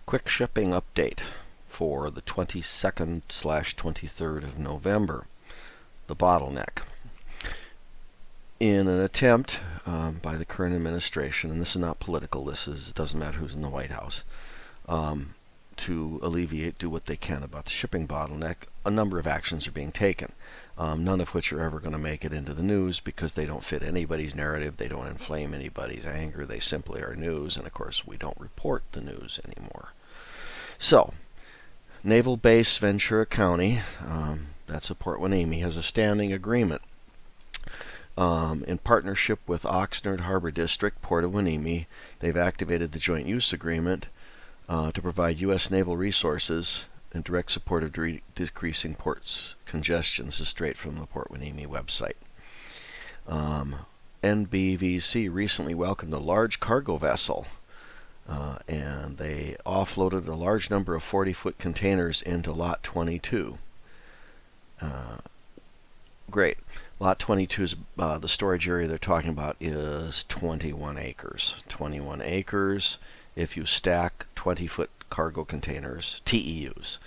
Quick shipping update for the 22nd/23rd of November, the bottleneck. In an attempt by the current administration, and this is not political, doesn't matter who's in the White House, to alleviate, do what they can about the shipping bottleneck, a number of actions are being taken, none of which are ever going to make it into the news because they don't fit anybody's narrative, they don't inflame anybody's anger, they simply are news, and of course we don't report the news anymore. So, Naval Base Ventura County, that's at Port Hueneme, has a standing agreement in partnership with Oxnard Harbor District, Port of Hueneme. They've activated the Joint Use Agreement to provide U.S. naval resources in direct support of decreasing ports congestion. This is straight from the Port Hueneme website. NBVC recently welcomed a large cargo vessel, and they offloaded a large number of 40-foot containers into Lot 22. Great. Lot 22 is the storage area they're talking about is 21 acres. 21 acres. If you stack 20-foot cargo containers, TEUs,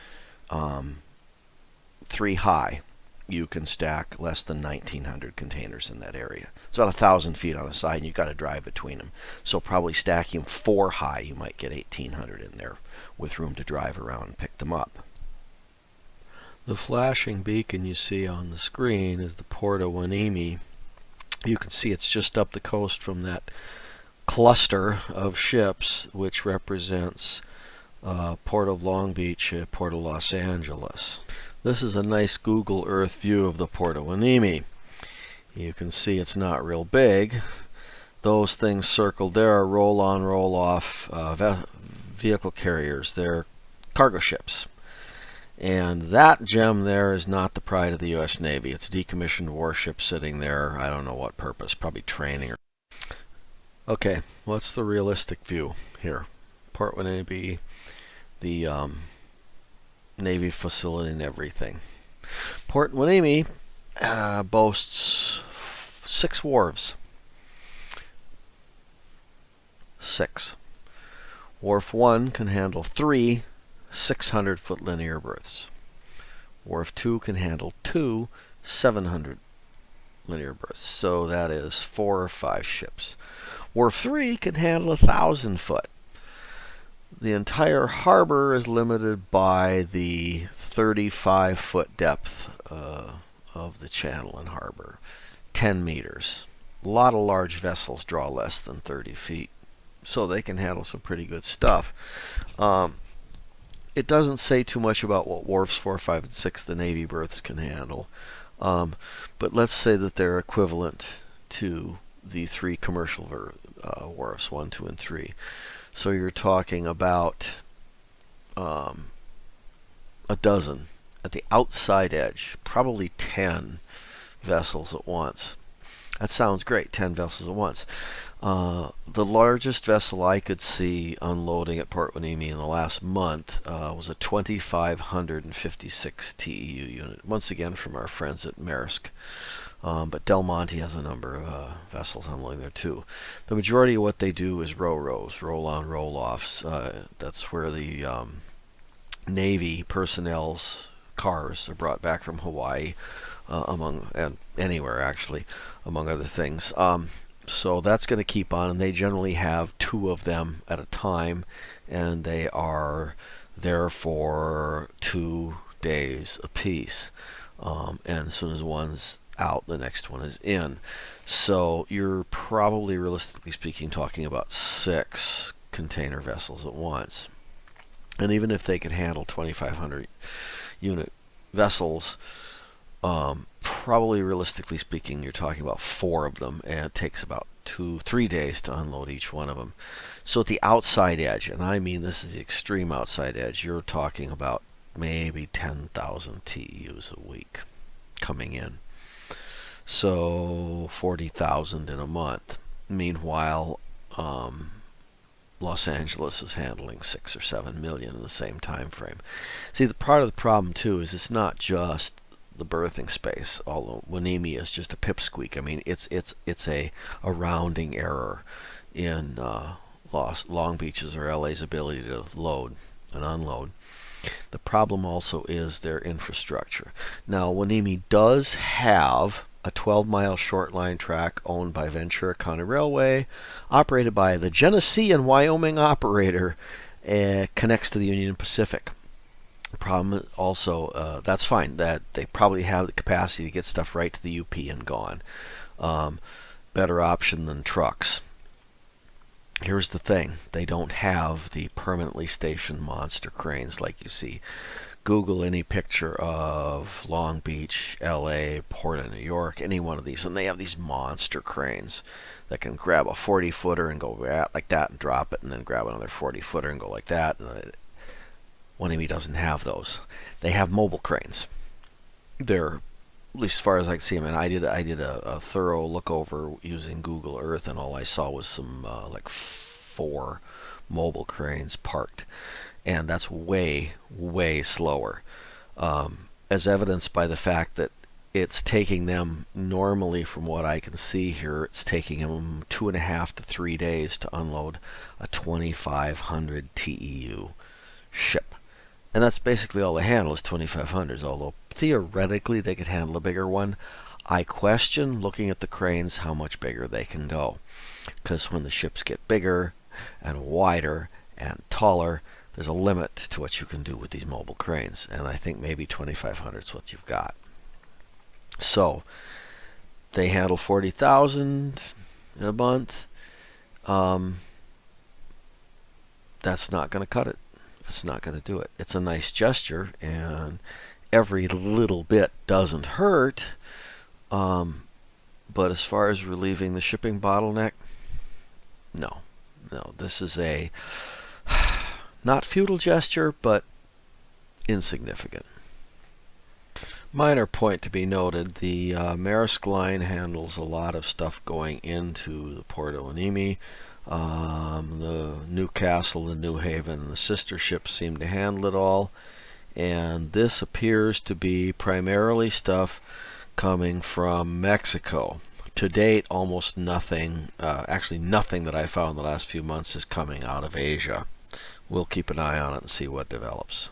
3 high, you can stack less than 1,900 containers in that area. It's about 1,000 feet on the side, and you've got to drive between them. So probably stacking 4 high, you might get 1,800 in there with room to drive around and pick them up. The flashing beacon you see on the screen is the Port of Hueneme. You can see it's just up the coast from that cluster of ships, which represents Port of Long Beach, Port of Los Angeles. This is a nice Google Earth view of the Port of Hueneme. You can see it's not real big. Those things circled there are roll-on, roll-off vehicle carriers. They're cargo ships. And that gem there is not the pride of the U.S. Navy. It's a decommissioned warship sitting there. I don't know what purpose, probably training. Okay, what's the realistic view here? Port Hueneme, the Navy facility and everything. Port Hueneme boasts 6 wharves. 6. Wharf 1 can handle 3 600-foot linear berths. Wharf 2 can handle 2 700 linear berths. So that is 4 or 5 ships. Wharf 3 can handle 1,000 foot. The entire harbor is limited by the 35-foot depth of the channel and harbor. 10 meters. A lot of large vessels draw less than 30 feet. So they can handle some pretty good stuff. It doesn't say too much about what wharfs 4, 5, and 6 the Navy berths can handle. But let's say that they're equivalent to the 3 commercial wharfs, 1, 2, and 3. So you're talking about a dozen at the outside edge, probably 10 vessels at once. That sounds great, 10 vessels at once. The largest vessel I could see unloading at Port Hueneme in the last month was a 2,556 TEU unit. Once again from our friends at Maersk. But Del Monte has a number of vessels unloading there too. The majority of what they do is row-rows, roll-on, roll-offs. That's where the Navy personnel's cars are brought back from Hawaii, and anywhere actually, among other things. So that's going to keep on, and they generally have 2 of them at a time, and they are there for 2 days apiece. And as soon as one's out, the next one is in. So you're probably, realistically speaking, talking about 6 container vessels at once. And even if they could handle 2,500 unit vessels, probably realistically speaking, you're talking about 4 of them, and it takes about 2-3 days to unload each one of them. So at the outside edge, and I mean this is the extreme outside edge, you're talking about maybe 10,000 TEUs a week coming in. So 40,000 in a month. Meanwhile, Los Angeles is handling 6 or 7 million in the same time frame. See, the part of the problem too is it's not just the berthing space, although Hueneme is just a pipsqueak. I mean, it's a rounding error in Long Beach's or LA's ability to load and unload. The problem also is their infrastructure. Now, Hueneme does have a 12-mile short line track owned by Ventura County Railway, operated by the Genesee and Wyoming operator, connects to the Union Pacific. The problem also, that's fine, that they probably have the capacity to get stuff right to the UP and gone. Better option than trucks. Here's the thing, they don't have the permanently stationed monster cranes like you see. Google any picture of Long Beach, LA, Port of New York, any one of these, and they have these monster cranes that can grab a 40-footer and go like that and drop it, and then grab another 40-footer and go like that. Hueneme doesn't have those. They have mobile cranes. They're, at least as far as I can see them, and I did a thorough look over using Google Earth, and all I saw was some like 4 mobile cranes parked, and that's way slower, as evidenced by the fact that it's taking them, normally from what I can see here, it's taking them 2.5 to 3 days to unload a 2,500 TEU ship. And that's basically all they handle is 2,500s, although theoretically they could handle a bigger one. I question, looking at the cranes, how much bigger they can go. Because when the ships get bigger and wider and taller, there's a limit to what you can do with these mobile cranes. And I think maybe 2,500 is what you've got. So, they handle 40,000 in a month. That's not going to cut it. That's not going to do it. It's a nice gesture, and every little bit doesn't hurt. But as far as relieving the shipping bottleneck, no. This is a not futile gesture, but insignificant. Minor point to be noted, the Maersk line handles a lot of stuff going into the Port of Hueneme. The Newcastle, the New Haven, and the sister ships seem to handle it all. And this appears to be primarily stuff coming from Mexico. To date, almost nothing, actually nothing that I found in the last few months is coming out of Asia. We'll keep an eye on it and see what develops.